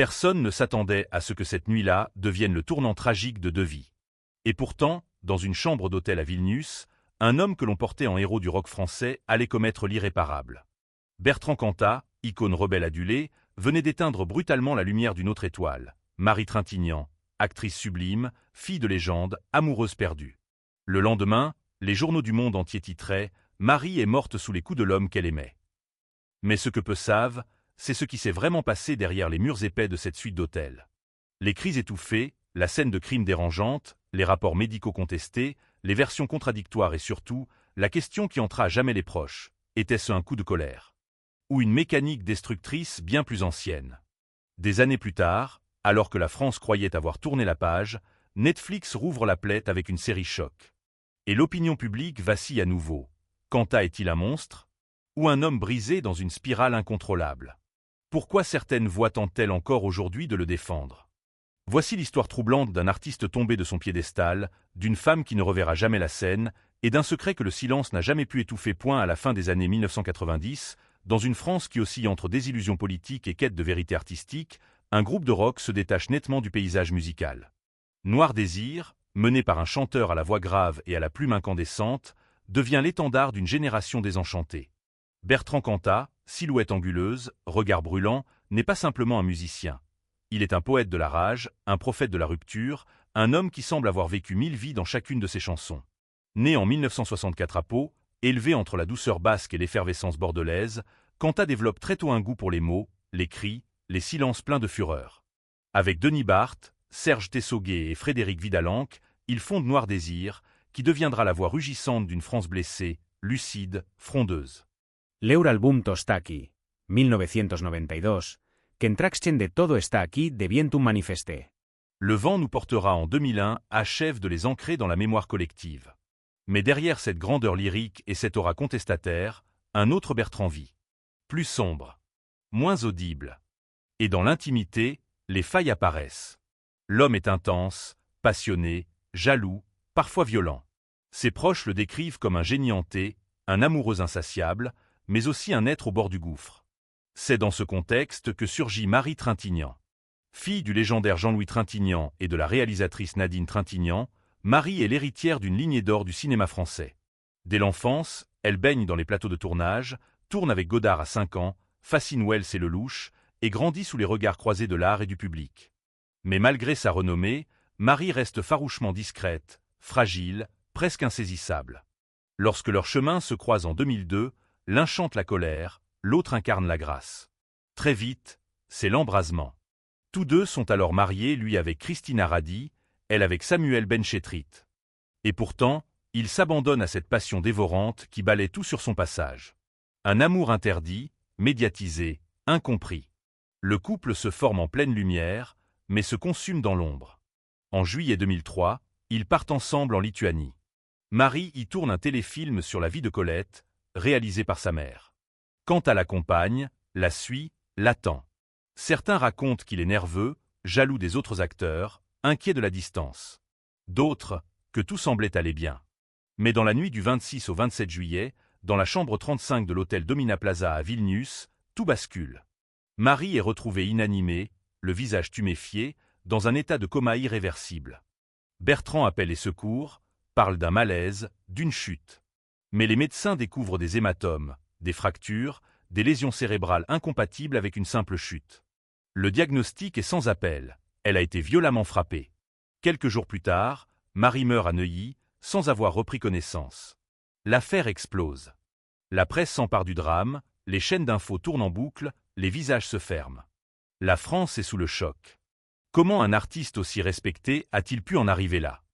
Personne ne s'attendait à ce que cette nuit-là devienne le tournant tragique de deux vies. Et pourtant, dans une chambre d'hôtel à Vilnius, un homme que l'on portait en héros du rock français allait commettre l'irréparable. Bertrand Cantat, icône rebelle adulée, venait d'éteindre brutalement la lumière d'une autre étoile, Marie Trintignant, actrice sublime, fille de légende, amoureuse perdue. Le lendemain, les journaux du monde entier titraient « Marie est morte sous les coups de l'homme qu'elle aimait ». Mais ce que peu savent, c'est ce qui s'est vraiment passé derrière les murs épais de cette suite d'hôtels. Les cris étouffés, la scène de crime dérangeante, les rapports médicaux contestés, les versions contradictoires et surtout, la question qui entra à jamais les proches, était-ce un coup de colère? Ou une mécanique destructrice bien plus ancienne? Des années plus tard, alors que la France croyait avoir tourné la page, Netflix rouvre la plaie avec une série choc. Et l'opinion publique vacille à nouveau. Cantat est-il un monstre? Ou un homme brisé dans une spirale incontrôlable? Pourquoi certaines voix tentent-elles encore aujourd'hui de le défendre? Voici l'histoire troublante d'un artiste tombé de son piédestal, d'une femme qui ne reverra jamais la scène, et d'un secret que le silence n'a jamais pu étouffer. À la fin des années 1990, dans une France qui oscille entre désillusion politique et quête de vérité artistique, un groupe de rock se détache nettement du paysage musical. Noir Désir, mené par un chanteur à la voix grave et à la plume incandescente, devient l'étendard d'une génération désenchantée. Bertrand Cantat, silhouette anguleuse, regard brûlant, n'est pas simplement un musicien. Il est un poète de la rage, un prophète de la rupture, un homme qui semble avoir vécu 1000 vies dans chacune de ses chansons. Né en 1964 à Pau, élevé entre la douceur basque et l'effervescence bordelaise, Cantat développe très tôt un goût pour les mots, les cris, les silences pleins de fureur. Avec Denis Barthes, Serge Tessoguet et Frédéric Vidalanque, il fonde Noir Désir, qui deviendra la voix rugissante d'une France blessée, lucide, frondeuse. L'Euralbum Tosta Aquí, 1992, qu'en tracten de Todo está aquí devientum manifesté. Le vent nous portera en 2001 achève de les ancrer dans la mémoire collective. Mais derrière cette grandeur lyrique et cette aura contestataire, un autre Bertrand vit. Plus sombre, moins audible. Et dans l'intimité, les failles apparaissent. L'homme est intense, passionné, jaloux, parfois violent. Ses proches le décrivent comme un génie hanté, un amoureux insatiable, mais aussi un être au bord du gouffre. C'est dans ce contexte que surgit Marie Trintignant. Fille du légendaire Jean-Louis Trintignant et de la réalisatrice Nadine Trintignant, Marie est l'héritière d'une lignée d'or du cinéma français. Dès l'enfance, elle baigne dans les plateaux de tournage, tourne avec Godard à 5 ans, fascine Wells et Lelouch, et grandit sous les regards croisés de l'art et du public. Mais malgré sa renommée, Marie reste farouchement discrète, fragile, presque insaisissable. Lorsque leurs chemins se croisent en 2002, l'un chante la colère, l'autre incarne la grâce. Très vite, c'est l'embrasement. Tous deux sont alors mariés, lui avec Christina Radi, elle avec Samuel Benchetrit. Et pourtant, il s'abandonne à cette passion dévorante qui balaie tout sur son passage. Un amour interdit, médiatisé, incompris. Le couple se forme en pleine lumière, mais se consume dans l'ombre. En juillet 2003, ils partent ensemble en Lituanie. Marie y tourne un téléfilm sur la vie de Colette, réalisé par sa mère. Cantat l'accompagne, la suit, l'attend. Certains racontent qu'il est nerveux, jaloux des autres acteurs, inquiet de la distance. D'autres, que tout semblait aller bien. Mais dans la nuit du 26 au 27 juillet, dans la chambre 35 de l'hôtel Domina Plaza à Vilnius, tout bascule. Marie est retrouvée inanimée, le visage tuméfié, dans un état de coma irréversible. Bertrand appelle les secours, parle d'un malaise, d'une chute. Mais les médecins découvrent des hématomes, des fractures, des lésions cérébrales incompatibles avec une simple chute. Le diagnostic est sans appel, elle a été violemment frappée. Quelques jours plus tard, Marie meurt à Neuilly, sans avoir repris connaissance. L'affaire explose. La presse s'empare du drame, les chaînes d'infos tournent en boucle, les visages se ferment. La France est sous le choc. Comment un artiste aussi respecté a-t-il pu en arriver là?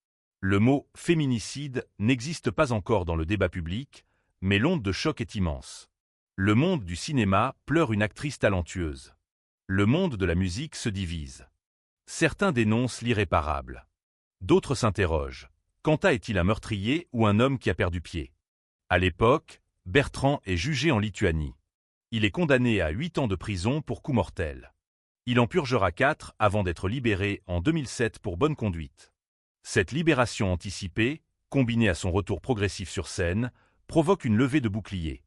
Le mot « féminicide » n'existe pas encore dans le débat public, mais l'onde de choc est immense. Le monde du cinéma pleure une actrice talentueuse. Le monde de la musique se divise. Certains dénoncent l'irréparable. D'autres s'interrogent. Cantat est-il un meurtrier ou un homme qui a perdu pied? À l'époque, Bertrand est jugé en Lituanie. Il est condamné à 8 ans de prison pour coup mortel. Il en purgera 4 avant d'être libéré en 2007 pour bonne conduite. Cette libération anticipée, combinée à son retour progressif sur scène, provoque une levée de boucliers.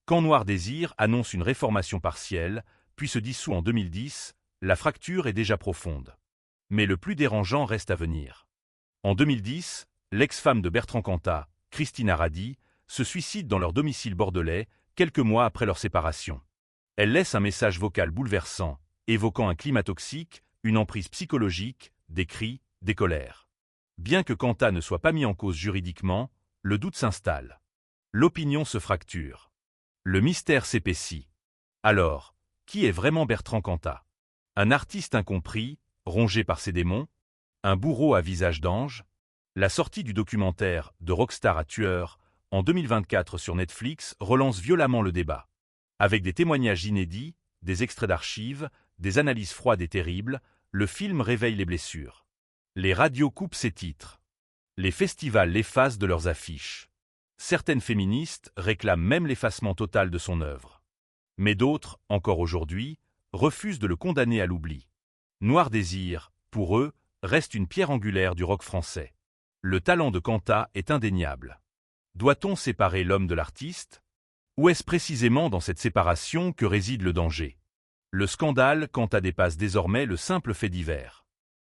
Quand Noir Désir annonce une réformation partielle, puis se dissout en 2010, la fracture est déjà profonde. Mais le plus dérangeant reste à venir. En 2010, l'ex-femme de Bertrand Cantat, Christina Radi, se suicide dans leur domicile bordelais, quelques mois après leur séparation. Elle laisse un message vocal bouleversant, évoquant un climat toxique, une emprise psychologique, des cris, des colères. Bien que Cantat ne soit pas mis en cause juridiquement, le doute s'installe. L'opinion se fracture. Le mystère s'épaissit. Alors, qui est vraiment Bertrand Cantat? Un artiste incompris, rongé par ses démons? Un bourreau à visage d'ange? La sortie du documentaire « De rockstar à tueur » en 2024 sur Netflix relance violemment le débat. Avec des témoignages inédits, des extraits d'archives, des analyses froides et terribles, le film réveille les blessures. Les radios coupent ses titres. Les festivals l'effacent de leurs affiches. Certaines féministes réclament même l'effacement total de son œuvre. Mais d'autres, encore aujourd'hui, refusent de le condamner à l'oubli. Noir Désir, pour eux, reste une pierre angulaire du rock français. Le talent de Cantat est indéniable. Doit-on séparer l'homme de l'artiste? Ou est-ce précisément dans cette séparation que réside le danger? Le scandale Cantat dépasse désormais le simple fait divers.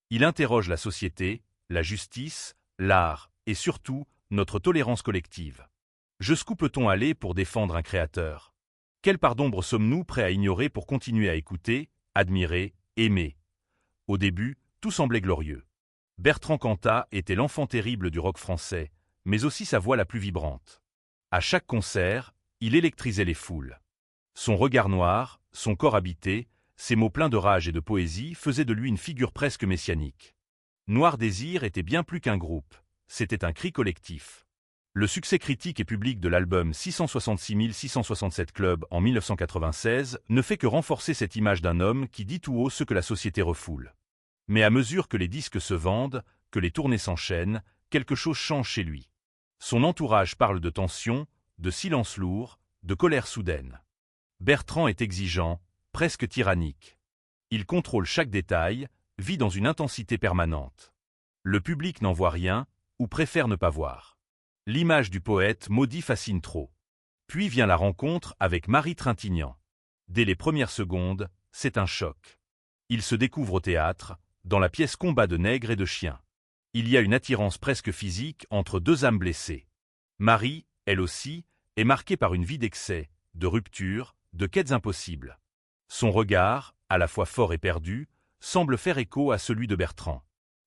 Il interroge la société, la justice, l'art et surtout notre tolérance collective. Jusqu'où peut-on aller pour défendre un créateur? Quelle part d'ombre sommes-nous prêts à ignorer pour continuer à écouter, admirer, aimer? Au début, tout semblait glorieux. Bertrand Cantat était l'enfant terrible du rock français, mais aussi sa voix la plus vibrante. À chaque concert, il électrisait les foules. Son regard noir, son corps habité, ses mots pleins de rage et de poésie faisaient de lui une figure presque messianique. Noir Désir était bien plus qu'un groupe, c'était un cri collectif. Le succès critique et public de l'album 666 667 Club en 1996 ne fait que renforcer cette image d'un homme qui dit tout haut ce que la société refoule. Mais à mesure que les disques se vendent, que les tournées s'enchaînent, quelque chose change chez lui. Son entourage parle de tension, de silence lourd, de colère soudaine. Bertrand est exigeant, presque tyrannique. Il contrôle chaque détail, vit dans une intensité permanente. Le public n'en voit rien, ou préfère ne pas voir. L'image du poète maudit fascine trop. Puis vient la rencontre avec Marie Trintignant. Dès les premières secondes, c'est un choc. Il se découvre au théâtre, dans la pièce Combat de nègres et de chiens. Il y a une attirance presque physique entre deux âmes blessées. Marie, elle aussi, est marquée par une vie d'excès, de rupture, de quêtes impossibles. Son regard, à la fois fort et perdu, semble faire écho à celui de Bertrand.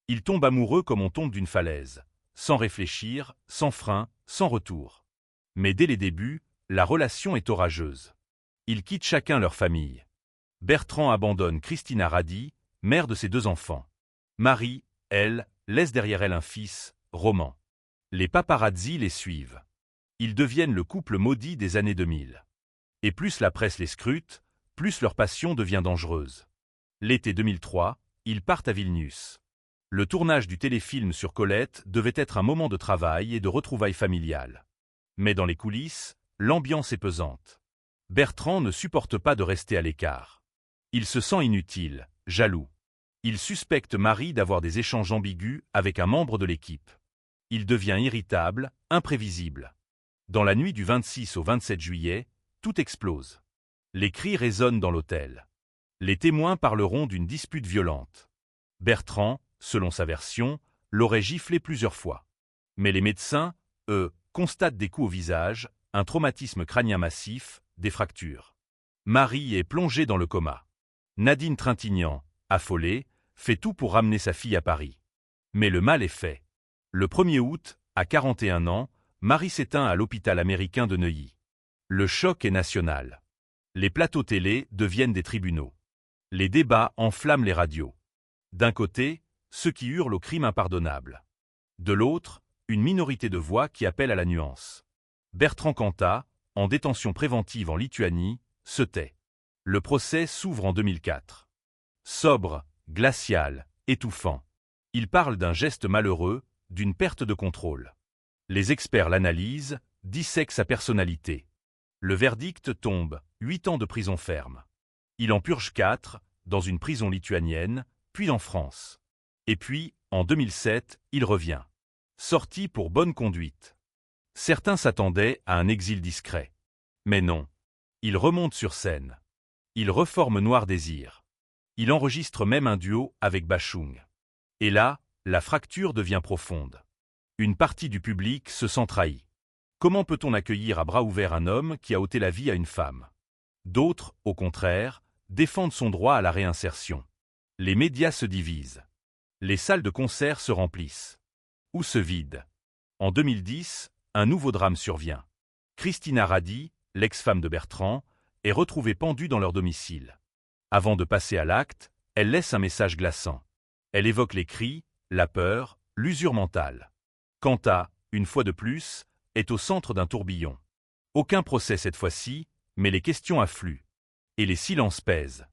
Il tombe amoureux comme on tombe d'une falaise, sans réfléchir, sans frein, sans retour. Mais dès les débuts, la relation est orageuse. Ils quittent chacun leur famille. Bertrand abandonne Christina Radi, mère de ses deux enfants. Marie, elle, laisse derrière elle un fils, Roman. Les paparazzis les suivent. Ils deviennent le couple maudit des années 2000. Et plus la presse les scrute, plus leur passion devient dangereuse. L'été 2003, ils partent à Vilnius. Le tournage du téléfilm sur Colette devait être un moment de travail et de retrouvailles familiales. Mais dans les coulisses, l'ambiance est pesante. Bertrand ne supporte pas de rester à l'écart. Il se sent inutile, jaloux. Il suspecte Marie d'avoir des échanges ambigus avec un membre de l'équipe. Il devient irritable, imprévisible. Dans la nuit du 26 au 27 juillet, tout explose. Les cris résonnent dans l'hôtel. Les témoins parleront d'une dispute violente. Bertrand, selon sa version, l'aurait giflé plusieurs fois. Mais les médecins, eux, constatent des coups au visage, un traumatisme crânien massif, des fractures. Marie est plongée dans le coma. Nadine Trintignant, affolée, fait tout pour ramener sa fille à Paris. Mais le mal est fait. Le 1er août, à 41 ans, Marie s'éteint à l'hôpital américain de Neuilly. Le choc est national. Les plateaux télé deviennent des tribunaux. Les débats enflamment les radios. D'un côté, ceux qui hurlent au crime impardonnable. De l'autre, une minorité de voix qui appelle à la nuance. Bertrand Cantat, en détention préventive en Lituanie, se tait. Le procès s'ouvre en 2004. Sobre, glacial, étouffant. Il parle d'un geste malheureux, d'une perte de contrôle. Les experts l'analysent, dissèquent sa personnalité. Le verdict tombe, 8 ans de prison ferme. Il en purge 4, dans une prison lituanienne, puis en France. Et puis, en 2007, il revient. Sorti pour bonne conduite. Certains s'attendaient à un exil discret. Mais non. Il remonte sur scène. Il reforme Noir Désir. Il enregistre même un duo avec Bachung. Et là, la fracture devient profonde. Une partie du public se sent trahie. Comment peut-on accueillir à bras ouverts un homme qui a ôté la vie à une femme? D'autres, au contraire, défendent son droit à la réinsertion. Les médias se divisent. Les salles de concert se remplissent. Ou se vident. En 2010, un nouveau drame survient. Christina Radi, l'ex-femme de Bertrand, est retrouvée pendue dans leur domicile. Avant de passer à l'acte, elle laisse un message glaçant. Elle évoque les cris, la peur, l'usure mentale. Kanta, une fois de plus, est au centre d'un tourbillon. Aucun procès cette fois-ci, mais les questions affluent. Et les silences pèsent.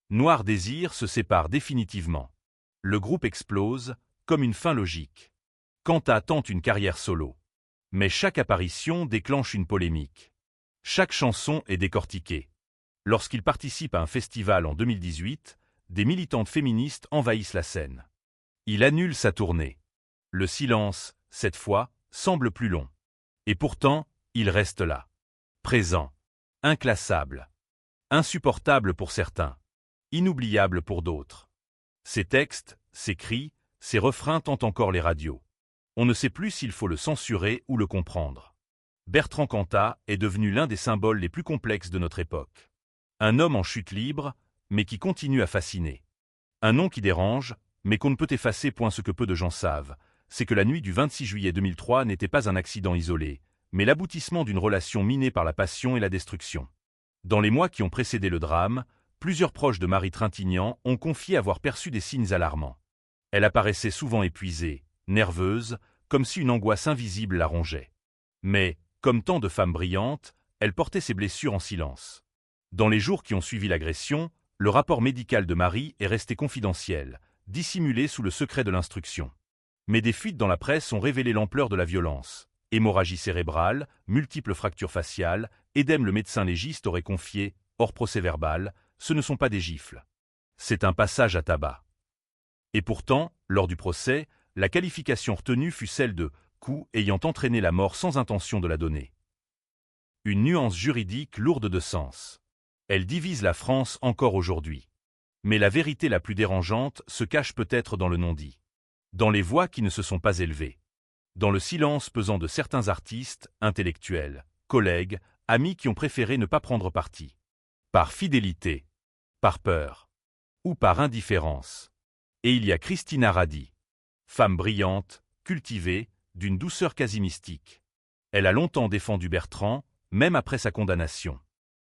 Noir Désir se sépare définitivement. Le groupe explose, comme une fin logique. Kanta tente une carrière solo. Mais chaque apparition déclenche une polémique. Chaque chanson est décortiquée. Lorsqu'il participe à un festival en 2018, des militantes féministes envahissent la scène. Il annule sa tournée. Le silence, cette fois, semble plus long. Et pourtant, il reste là. Présent. Inclassable. Insupportable pour certains. Inoubliable pour d'autres. Ses textes, ses cris, ses refrains tentent encore les radios. On ne sait plus s'il faut le censurer ou le comprendre. Bertrand Cantat est devenu l'un des symboles les plus complexes de notre époque. Un homme en chute libre, mais qui continue à fasciner. Un nom qui dérange, mais qu'on ne peut effacer. Ce que peu de gens savent, c'est que la nuit du 26 juillet 2003 n'était pas un accident isolé, mais l'aboutissement d'une relation minée par la passion et la destruction. Dans les mois qui ont précédé le drame, plusieurs proches de Marie Trintignant ont confié avoir perçu des signes alarmants. Elle apparaissait souvent épuisée, nerveuse, comme si une angoisse invisible la rongeait. Mais, comme tant de femmes brillantes, elle portait ses blessures en silence. Dans les jours qui ont suivi l'agression, le rapport médical de Marie est resté confidentiel, dissimulé sous le secret de l'instruction. Mais des fuites dans la presse ont révélé l'ampleur de la violence. Hémorragie cérébrale, multiples fractures faciales, Edem le médecin légiste aurait confié, hors procès-verbal, ce ne sont pas des gifles. C'est un passage à tabac. Et pourtant, lors du procès, la qualification retenue fut celle de « coup ayant entraîné la mort sans intention de la donner ». Une nuance juridique lourde de sens. Elle divise la France encore aujourd'hui. Mais la vérité la plus dérangeante se cache peut-être dans le non-dit. Dans les voix qui ne se sont pas élevées. Dans le silence pesant de certains artistes, intellectuels, collègues, amis qui ont préféré ne pas prendre parti. Par fidélité, par peur, ou par indifférence. Et il y a Christina Radi. Femme brillante, cultivée, d'une douceur quasi mystique. Elle a longtemps défendu Bertrand, même après sa condamnation.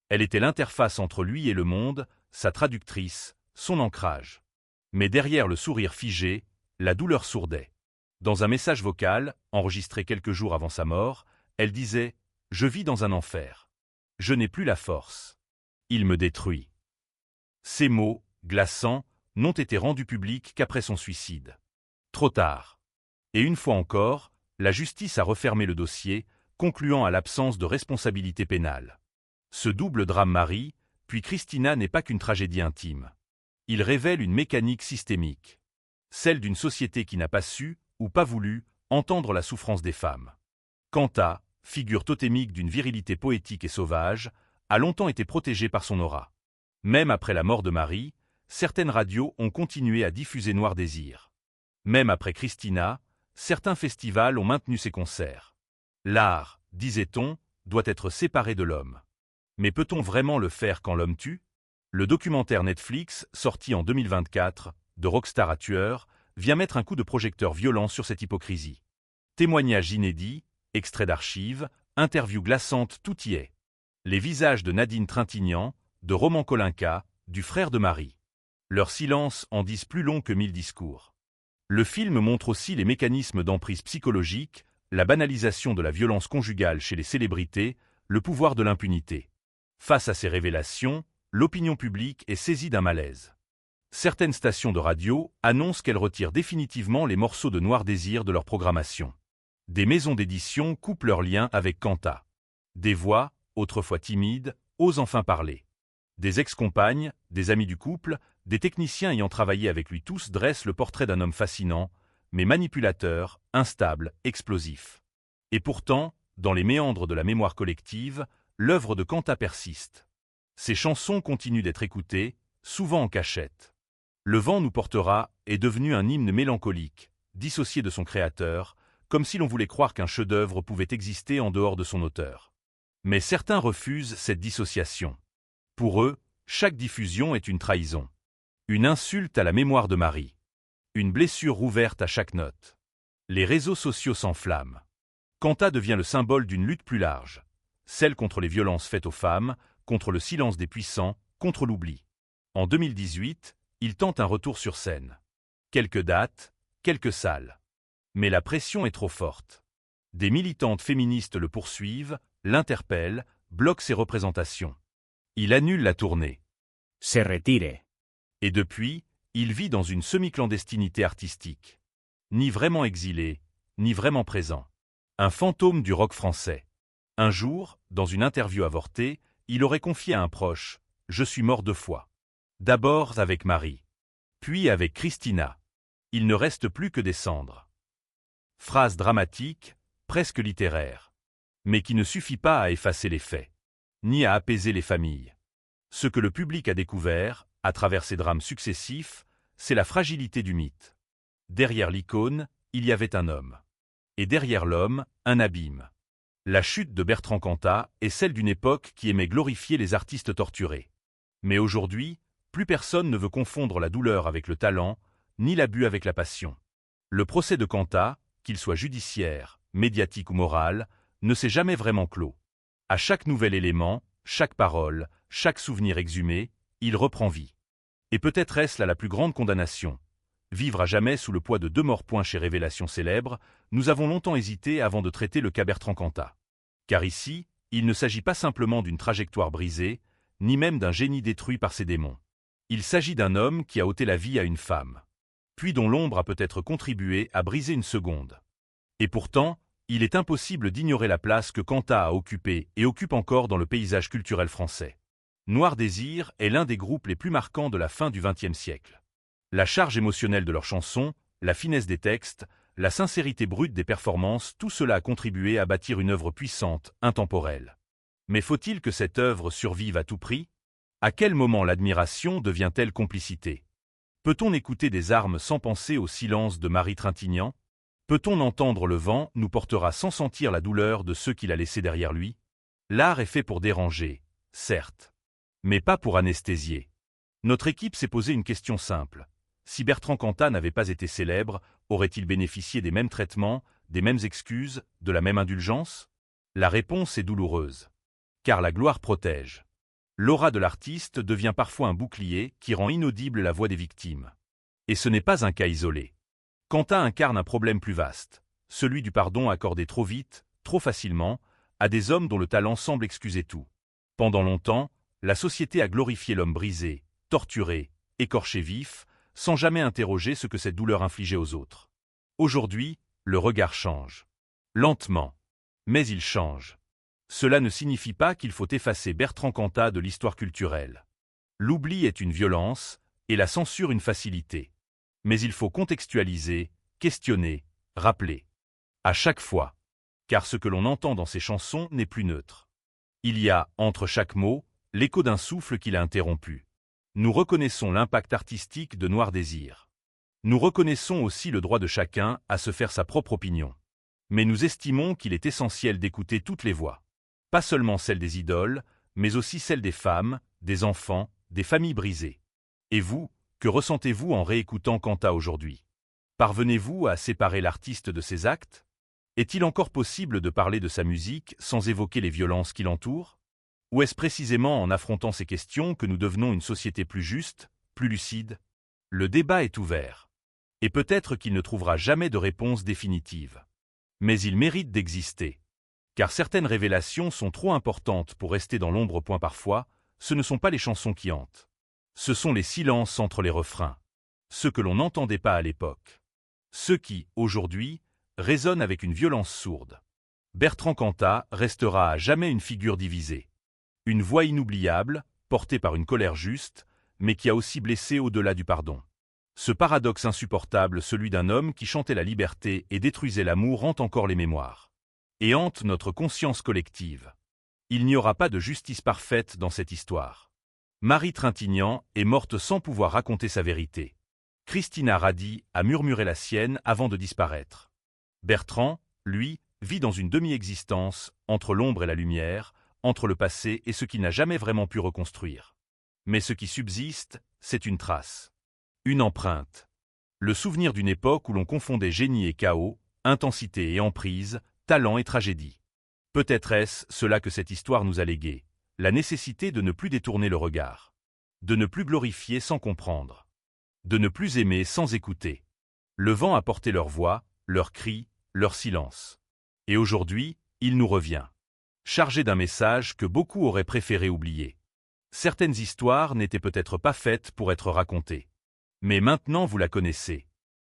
Elle était l'interface entre lui et le monde, sa traductrice, son ancrage. Mais derrière le sourire figé, la douleur sourdait. Dans un message vocal, enregistré quelques jours avant sa mort, elle disait « Je vis dans un enfer. Je n'ai plus la force. Il me détruit. » Ces mots, glaçants, n'ont été rendus publics qu'après son suicide. Trop tard. Et une fois encore, la justice a refermé le dossier, concluant à l'absence de responsabilité pénale. Ce double drame Marie, puis Christina n'est pas qu'une tragédie intime. Il révèle une mécanique systémique. Celle d'une société qui n'a pas su, ou pas voulu, entendre la souffrance des femmes. Kanta, figure totémique d'une virilité poétique et sauvage, a longtemps été protégée par son aura. Même après la mort de Marie, certaines radios ont continué à diffuser Noir Désir. Même après Christina, certains festivals ont maintenu ses concerts. L'art, disait-on, doit être séparé de l'homme. Mais peut-on vraiment le faire quand l'homme tue? Le documentaire Netflix, sorti en 2024, de Rockstar à tueur, vient mettre un coup de projecteur violent sur cette hypocrisie. Témoignages inédits, extraits d'archives, interviews glaçantes, tout y est. Les visages de Nadine Trintignant, de Roman Kolinka, du frère de Marie. Leurs silences en disent plus long que 1000 discours. Le film montre aussi les mécanismes d'emprise psychologique, la banalisation de la violence conjugale chez les célébrités, le pouvoir de l'impunité. Face à ces révélations, l'opinion publique est saisie d'un malaise. Certaines stations de radio annoncent qu'elles retirent définitivement les morceaux de Noir Désir de leur programmation. Des maisons d'édition coupent leurs liens avec Kanta. Des voix, autrefois timides, osent enfin parler. Des ex-compagnes, des amis du couple, des techniciens ayant travaillé avec lui, tous dressent le portrait d'un homme fascinant, mais manipulateur, instable, explosif. Et pourtant, dans les méandres de la mémoire collective, l'œuvre de Kanta persiste. Ses chansons continuent d'être écoutées, souvent en cachette. Le vent nous portera est devenu un hymne mélancolique, dissocié de son créateur, comme si l'on voulait croire qu'un chef-d'œuvre pouvait exister en dehors de son auteur. Mais certains refusent cette dissociation. Pour eux, chaque diffusion est une trahison. Une insulte à la mémoire de Marie. Une blessure ouverte à chaque note. Les réseaux sociaux s'enflamment. Kanta devient le symbole d'une lutte plus large. Celle contre les violences faites aux femmes, contre le silence des puissants, contre l'oubli. En 2018, il tente un retour sur scène. Quelques dates, quelques salles. Mais la pression est trop forte. Des militantes féministes le poursuivent, l'interpellent, bloquent ses représentations. Il annule la tournée. Se retire. Et depuis, il vit dans une semi-clandestinité artistique. Ni vraiment exilé, ni vraiment présent. Un fantôme du rock français. Un jour, dans une interview avortée, il aurait confié à un proche « Je suis mort 2 fois. D'abord avec Marie. Puis avec Christina. Il ne reste plus que des cendres. » Phrase dramatique, presque littéraire. Mais qui ne suffit pas à effacer les faits, ni à apaiser les familles. Ce que le public a découvert, à travers ces drames successifs, c'est la fragilité du mythe. Derrière l'icône, il y avait un homme. Et derrière l'homme, un abîme. La chute de Bertrand Cantat est celle d'une époque qui aimait glorifier les artistes torturés. Mais aujourd'hui, plus personne ne veut confondre la douleur avec le talent, ni l'abus avec la passion. Le procès de Cantat, qu'il soit judiciaire, médiatique ou moral, ne s'est jamais vraiment clos. À chaque nouvel élément, chaque parole, chaque souvenir exhumé, il reprend vie. Et peut-être est-ce là la plus grande condamnation. Vivre à jamais sous le poids de 2 morts. Chez Révélation célèbre, nous avons longtemps hésité avant de traiter le cas Bertrand Cantat. Car ici, il ne s'agit pas simplement d'une trajectoire brisée, ni même d'un génie détruit par ses démons. Il s'agit d'un homme qui a ôté la vie à une femme, puis dont l'ombre a peut-être contribué à briser une seconde. Et pourtant, il est impossible d'ignorer la place que Cantat a occupée et occupe encore dans le paysage culturel français. Noir Désir est l'un des groupes les plus marquants de la fin du XXe siècle. La charge émotionnelle de leurs chansons, la finesse des textes, la sincérité brute des performances, tout cela a contribué à bâtir une œuvre puissante, intemporelle. Mais faut-il que cette œuvre survive à tout prix? À quel moment l'admiration devient-elle complicité? Peut-on écouter des armes sans penser au silence de Marie Trintignant? Peut-on entendre le vent nous portera sans sentir la douleur de ceux qu'il a laissés derrière lui? L'art est fait pour déranger, certes, mais pas pour anesthésier. Notre équipe s'est posé une question simple. Si Bertrand Cantat n'avait pas été célèbre, aurait-il bénéficié des mêmes traitements, des mêmes excuses, de la même indulgence? La réponse est douloureuse. Car la gloire protège. L'aura de l'artiste devient parfois un bouclier qui rend inaudible la voix des victimes. Et ce n'est pas un cas isolé. Cantat incarne un problème plus vaste, celui du pardon accordé trop vite, trop facilement, à des hommes dont le talent semble excuser tout. Pendant longtemps, la société a glorifié l'homme brisé, torturé, écorché vif, sans jamais interroger ce que cette douleur infligeait aux autres. Aujourd'hui, le regard change. Lentement. Mais il change. Cela ne signifie pas qu'il faut effacer Bertrand Cantat de l'histoire culturelle. L'oubli est une violence, et la censure une facilité. Mais il faut contextualiser, questionner, rappeler. À chaque fois. Car ce que l'on entend dans ces chansons n'est plus neutre. Il y a, entre chaque mot, l'écho d'un souffle qui l'a interrompu. Nous reconnaissons l'impact artistique de Noir Désir. Nous reconnaissons aussi le droit de chacun à se faire sa propre opinion. Mais nous estimons qu'il est essentiel d'écouter toutes les voix. Pas seulement celles des idoles, mais aussi celles des femmes, des enfants, des familles brisées. Et vous, que ressentez-vous en réécoutant Cantat aujourd'hui? Parvenez-vous à séparer l'artiste de ses actes? Est-il encore possible de parler de sa musique sans évoquer les violences qui l'entourent? Ou est-ce précisément en affrontant ces questions que nous devenons une société plus juste, plus lucide? Le débat est ouvert. Et peut-être qu'il ne trouvera jamais de réponse définitive. Mais il mérite d'exister. Car certaines révélations sont trop importantes pour rester dans l'ombre. Parfois, ce ne sont pas les chansons qui hantent. Ce sont les silences entre les refrains. Ceux que l'on n'entendait pas à l'époque. Ceux qui, aujourd'hui, résonnent avec une violence sourde. Bertrand Cantat restera à jamais une figure divisée. Une voix inoubliable, portée par une colère juste, mais qui a aussi blessé au-delà du pardon. Ce paradoxe insupportable, celui d'un homme qui chantait la liberté et détruisait l'amour, hante encore les mémoires. Et hante notre conscience collective. Il n'y aura pas de justice parfaite dans cette histoire. Marie Trintignant est morte sans pouvoir raconter sa vérité. Christina Radi a murmuré la sienne avant de disparaître. Bertrand, lui, vit dans une demi-existence, entre l'ombre et la lumière, entre le passé et ce qu'il n'a jamais vraiment pu reconstruire. Mais ce qui subsiste, c'est une trace. Une empreinte. Le souvenir d'une époque où l'on confondait génie et chaos, intensité et emprise, talent et tragédie. Peut-être est-ce cela que cette histoire nous a légué, la nécessité de ne plus détourner le regard, de ne plus glorifier sans comprendre, de ne plus aimer sans écouter. Le vent a porté leur voix, leurs cris, leur silence. Et aujourd'hui, il nous revient, chargé d'un message que beaucoup auraient préféré oublier. Certaines histoires n'étaient peut-être pas faites pour être racontées. Mais maintenant vous la connaissez.